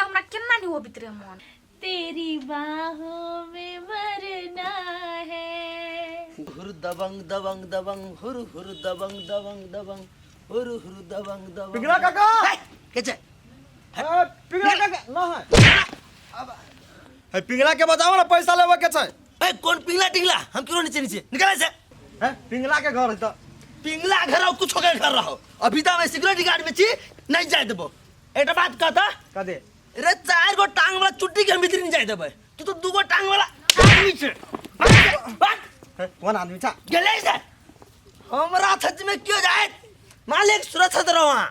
हमरा केना नहीं हो बितरे मन तेरी बाहों में मरना है हुर दबंग दबंग दबंग हुर हुर दबंग दबंग दबंग हुर हुर दबंग दबंग पिंगला काका कैसे पिंगला काका ना है पिंगला के बताओ ना पैसा लेवा के छै ए कौन पिंगला टिंगला हम क्यों नीचे नीचे निकल से है पिंगला के घर है तो पिंगला घर और कुछ के घर रहो अभी तो मैं सिक्योरिटी गार्ड में छी नहीं जाए देबो एटा बात कहता का दे रे चार गो टांग वाला चुट्टी के भीतर नहीं जाए देबे तू तो दू गो टांग वाला आदमी छे बात कौन आदमी था गेले से हमरा सच में क्यों जाए मालिक सुरक्षा दरो वहां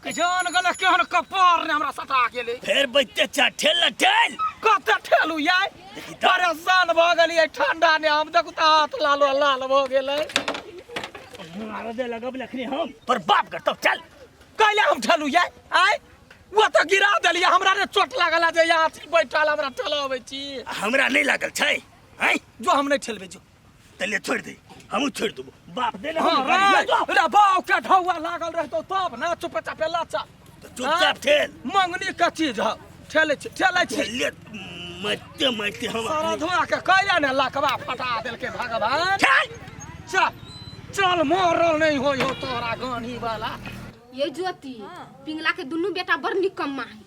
किसान गले केहन कपार ने हमरा सटा गेले फिर बच्चे चा ठेल ठेल कते ठेलू याय परेशान भ गेलिए ठंडा ने हम देखू त हाथ लालो लाल भ गेले मार दे लगब लखनी हम पर बाप कर तब चल कैले हम ठेलू याय आय वो तो गिरा देलिए हमरा ने चोट लागला जे यहाँ बैठल हमरा ठेलाबै छी हमरा नहीं लागल छै हैं जो हम नहीं ठेलबे जो तले छोड़ दे हम छोड़ देबो बाप दे रे बाऊ के ढौआ लागल रहतो तब ना चुप चापे लाचा चुपचाप ठेल मंगनी के चीज ह ठेले छी ले मरते मरते हम सारा धुआ के कैले ने लकवा फटा देलके भगवान चल चल मरल नहीं होई हो तोरा गानी वाला ये ज्योति पिंगला के दुनू बेटा बड़ निकम्मा है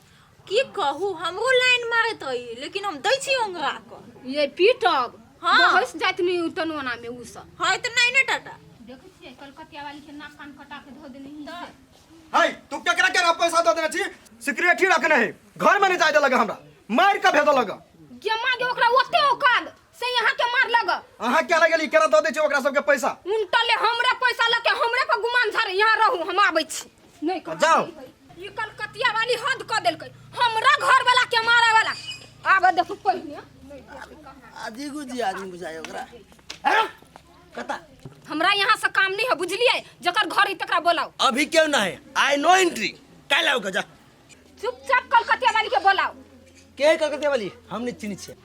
की कहू हमरो लाइन मारत हई लेकिन हम दै छी ओंगरा क ये पीटब हाँ। बहस जात नहीं तनोना में उ सब है त नहीं ने टाटा देखै छियै कलकतिया वाली के नाक कान कटा के धो देने ही है तू केकरा के पैसा दे देने छी सिक्योरिटी रखने है घर में नहीं जाए दे लगा हमरा मार के भेज लगा जमा के ओकरा ओते औकात से यहाँ के मार लगा अहाँ क्या लगेली केरा दे दे छी ओकरा सब के पैसा उनटले हमरा पैसा लके हमरे पर गुमान झारे यहाँ रहू हम आबै छी नहीं कर जाओ ये कलकतिया वाली हद क देलकै हमरा घर वाला के मारे वाला आबे देखू पहिने आदि गुजी आदमी बुझाय ओकरा कता हमरा यहाँ से काम नहीं है बुझलिए जकर घर है तकरा बोलाओ अभी क्यों ना है आई नो एंट्री काय लाओ जा चुपचाप कलकतिया वाली के बोलाओ के कलकतिया वाली हमने चिनी छे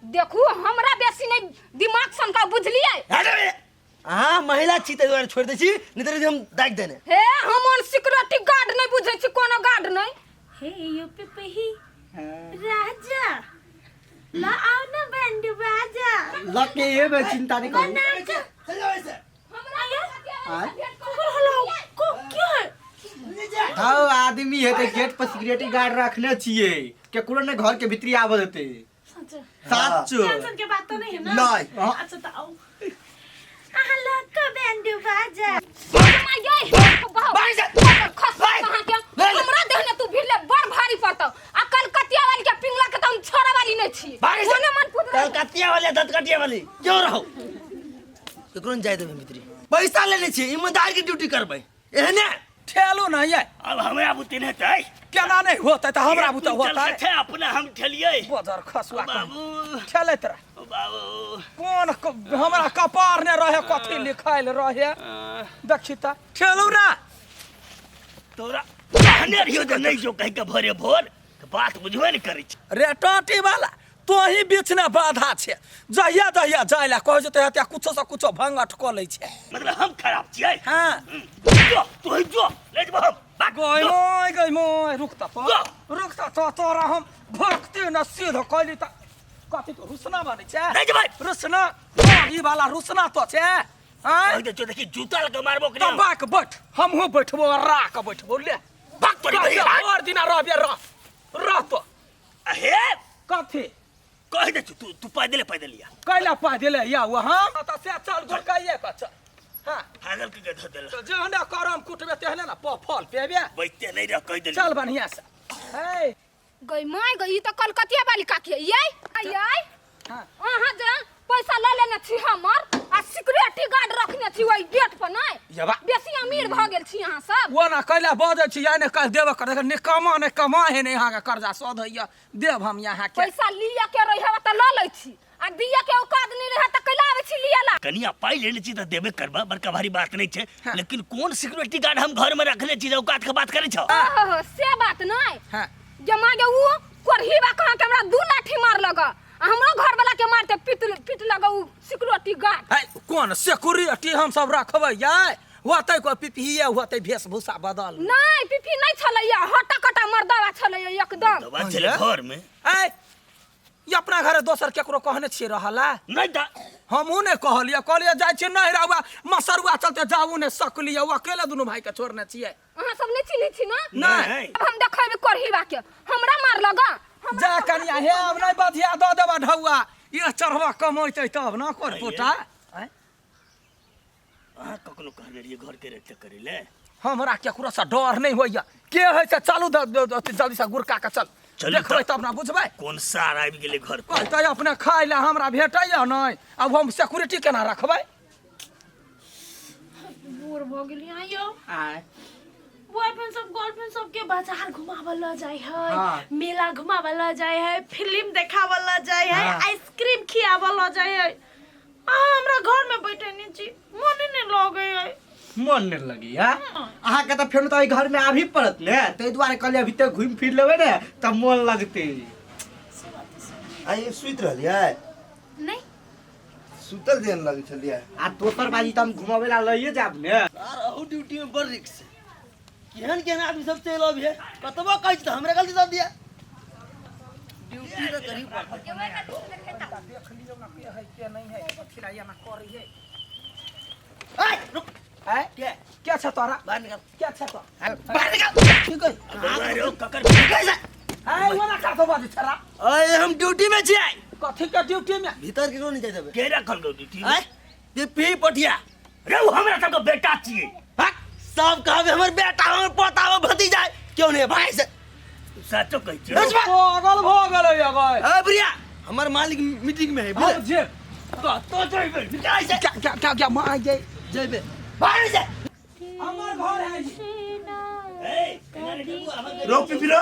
देखू हमरा बेसी नहीं दिमाग सनका बुझलिए हां महिला छी ते छोड़ दे छी नहीं तो हम दाग देने हे हम ऑन सिक्योरिटी गार्ड नहीं बुझै छी कोनो गार्ड नहीं हे यो पेपही राजा ला आओ ना बैंड बाजा लके ये में चिंता नहीं करू चलो ऐसे हमरा को क्यों है हां आदमी है ते गेट पर सिक्योरिटी गार्ड रखने छिए के कुलो ने घर के भीतर आवे देते साचो टेंशन के बात तो नहीं है ना नहीं अच्छा तो आओ हल्ला का बैंड बाजा हमरा देहने तू भिड़ले बड़ भारी पड़तौ आ कलकतिया वाली के पिंगला के तुम छोरा वाली नहीं छी ओने मन पुत कलकतिया वाले दतकटिया वाली क्यों रहो केकरोन जाय देबे मित्री पैसा लेने छी ईमानदार की ड्यूटी करबै एहने ठेलू ना ये अब हमरा बुते ने तै केना नहीं होता त हमरा बुता होता है अपना हम ठेलिए बजर खसुआ बाबू ठेलैत रह बाबू कौन हमरा कपार ने रहे कथी लिखाइल रहे देखी त ठेलू ना तोरा कहने रहियो जे नहीं जो कह के भरे भोर तो बात बुझबे नहीं करै छी रे टाटी वाला तो ही बीच ने बाधा छे जहिया जहिया जाइला कह जते हत्या कुछो से कुछो भंगट क लै छे मतलब हम खराब छियै हां जो तू जो ले जब हम गई मोय रुकता तो तोरा हम भक्ति न सीध कइली त कथी तो रुसना बनै छे नहीं जब रुसना ई वाला रुसना तो छे हां कह दे जो देखी जूता लगा मारबो के तब बाक बैठ हमहु बैठबो राक बैठबो ले भाग तोरी और दिना रहबे रह तो अहे कथी कह दे तू पैदल लिया कैला पा देले या वहां त से चल गोल कइए का चल हां हागल के धऽ देला तो जहने करम कुटबे तेहने ना फल पेबे बैठते नहीं रह कह दे चल बढ़िया से हे गई माय गई त कलकतिया वाली काकी ये आय हां अहाँ जे पैसा ले लेने छी हमर आ सिक्योरिटी गार्ड रखने छी ओई गेट पर नहीं यबा बेसी अमीर भ गेल छी अहाँ सब वो ना कैला बजे छी याने कह देबे कर निकमा ने कमा है ने यहां के कर्जा सध है देब हम यहां के पैसा लिया के रही त ल लै छी आ दिया के औकात नहीं रहे त कैला आवे छी लियाला कनिया पाई लेने छी त देबे करबा बड़का भारी बात नहीं छे लेकिन कौन सिक्योरिटी गार्ड हम घर में रखने छी औकात के बात करे छ ओहो से बात नहीं हां जमा के उ कोरहीबा कहां के हमरा दू लाठी मार लगा हमरो घर वाला के मारते पिट लगाऊ सिक्योरिटी गार्ड। है कौन सिक्योरिटी हम सब रखबै यार? होतै को पिपिए होतै वेशभूषा बदल। नहीं पिपी नहीं छलैया, हटा कटा मर्दावा छलैया एकदम। दवा चले घर में है ये अपना घरे दोसर केकरो कहने छियै रहला? नहीं था हमहू ने कहलिए जाइ छियै नहीं रहबा मसरुआ चलते जाऊ ने सकलिए वो अकेले दुनू भाई के छोड़ने छियै। अहाँ सब नहीं चिन्है छी ना? नहीं अब हम देखबै करहीबा के हमरा मार लगा। जा कनिया हे अब नहीं बधिया दो देबा ढौआ ये चढ़वा कमैतै तब ना कर पोटा। अहाँ कखनो कहले रहिए घर के रक्षा करे ले? हमरा केकरो से डर नहीं होइया। के है से चालू जल्दी से गुरका के चल देखबै तब ना बुझबै। कौन सार आबि गेलै घर पर? कहतै अपने खाइ ले हमरा भेटैया नहीं, अब हम सिक्योरिटी केना रखबै? बोर भ गेली आयो। बॉयफ्रेंड सब गर्लफ्रेंड सब के बाजार घुमावे ल जाय है, मेला घुमावे ल जाय है, फिल्म देखावे ल जाय है, आइसक्रीम खियावे ल जाय है। हमरा घर में बैठे नहीं छी, मन नहीं लगे है। मन नहीं लगी है अहाँ के तो फिर तो घर में आभी पड़त ने, तै द्वारे कहलिए अभी तक घूम फिर लेबै ने तब मन लगते। आइ सुइत रहलिए? नहीं सुतल देन लगे छलिए। आ दोसर बाजी त हम घुमावे ला लइए जाब ने। यार अहू ड्यूटी में बड़ रिस्क है। केहन केहन आदमी सब चल अब है, कतबो कहै छ हमरे गलती दे दिया। ड्यूटी तो करी पड़त। देख लियो ना के है के नहीं है, खिलाइया ना करी है। ए रुक है क्या छ तोरा? बाहर निकल। क्या छ तो? बाहर निकल। ठीक है अरे ओ ककर कैसे? है वो ना का तो बाजी छरा। अरे हम ड्यूटी में छियै। कथि के ड्यूटी में? भीतर के नहीं जाय देबे। के रखल गो ड्यूटी में? पिपी पटिया रे वो हमरा सब के बेटा छियै। हक सब कहबे हमर बेटा हमर पोता हमर भतीजा क्यों नहीं भाई से सचो कहै छी। पागल भ गेलै अगय। ए बुढ़िया हमर मालिक मीटिंग में है। हम जे तो जइबे निकाल से क्या मां जे जइबे बाहर से। हमर घर है ए रो पिपी रो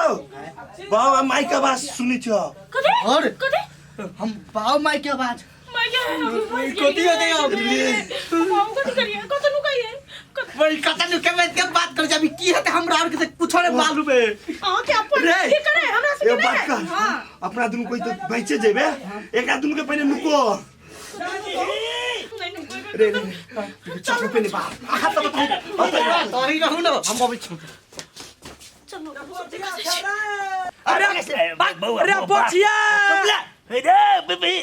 बाबा माई का आवाज सुनी छ। कदे और कदे हम बाव माई के आवाज मैं क्या है कोती होते आप हम कथि करिए कत नु कहिए वही कतन के में के बात कर जाबी की है हमरा और के कुछ नहीं मालूम है। हां क्या अपन की करे हमरा से ये बात कर अपना दुनु कोई तो बेचे जेबे एक आदमी के पहले नुको रे रे चलो पे नहीं बा आहा तो बताओ सॉरी रहू न हम अभी चलो अरे अरे पोछिया रे पिपी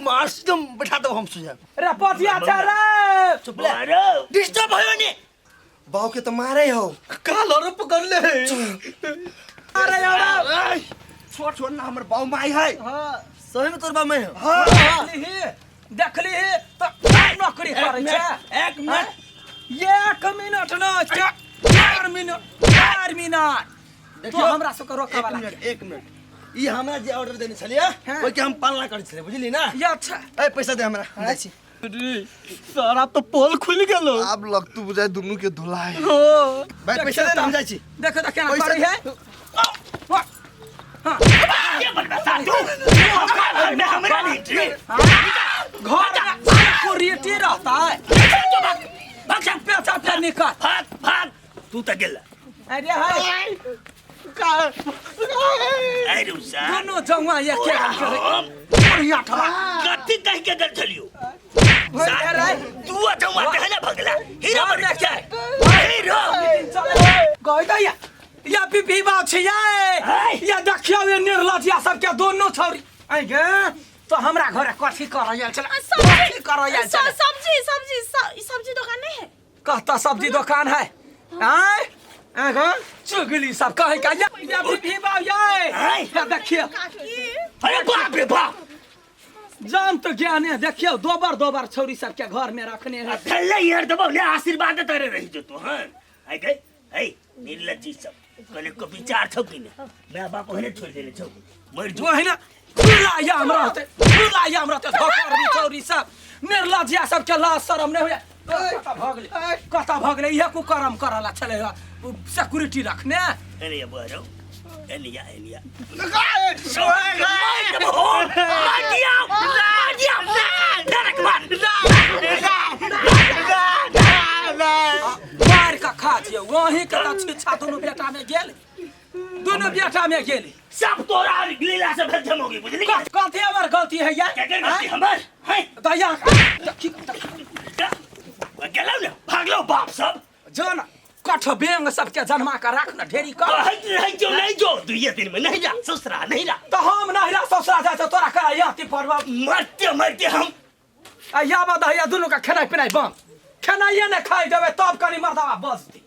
मास्टम बैठा दो हम सुझा। अरे पोछिया छरा चुप ले डिस्टर्ब भयो नि बाव के तो मारे हो काल और पकड़ ले। अरे यार छोड़ छोड़ ना हमर बाव माई है। हां सही में तोर बा मैं हां देखली तो नौकरी करे छे। एक मिनट 1 मिनट ना 4 मिनट तो हमरा सब के रोका वाला। 1 मिनट ई हमरा जे ऑर्डर देने छलिए ओइ के हम पालना करै छलिए बुझली ना। ये अच्छा ए पैसा दे हमरा हम जाई छी। सर आप तो पोल खुल गेलो। अब लग तू बुझाय दुनु के धुलाए भाई पैसा दे हम जाई छी। देखो तो क्या कर रही है। ये बता तू घर में हमरा नहीं घर को रेटी रहता है। भाग पैसा पे निकाल भाग तू त गेल। अरे हाय ए रुसा दोनों जवा ये क्या करे बढ़िया था। कथि कह के गल छलियो अरे तू जवा कहले भगला हीरो बन क्या हीरो गई या पिपी बात छै या देखियो ये निर्लजिया सब के दोनों छौरी आई गे तो हमरा घरे कथि करैया चल कथि करैया चल। सब्जी दुकान नहीं है? कहता सब्जी दुकान है आय आगो चुगली सब कहे का या पिपी बाव या देखियो अरे बाप रे बाप जान तो ज्ञान है। देखियो दोबार छौरी सब के घर में रखने है। थल्ले यार दबो ले आशीर्वाद तरे रही जो तो हां आई गई ए निर्लज्जी सब कने को विचार छौ कि ने मैं बाप ओहने छोड़ देले छौ मर जो है ना फुलाया हमरा ते धोकर भी छौरी सब निर्लज्जिया सब के लाज शरम नहीं होया। कता भगले ये को करम करला चले सिक्योरिटी रखने अरे बरो एलिया मार का खा दियो वही के छिछा दोनों बेटा में गेल दोनों बेटा में गेली सब तोरा लीला से भेजम होगी बुझली कथी हमर गलती है या के गलती हमर है दया गेलौ ने भागलो बाप सब जो न कठ बेंग सबके जन्मा कर राख न ढेरी कर नहीं जो 2 दिन में नहीं जा ससुरा नहीं जा तो हम नहीं ला ससुरा जा तोरा का याती परवा मरते हम या बदा या दोनों का खेनाई पिनाई बम खेनाइए ने खाई देवे तब कनी मर्दावा बचती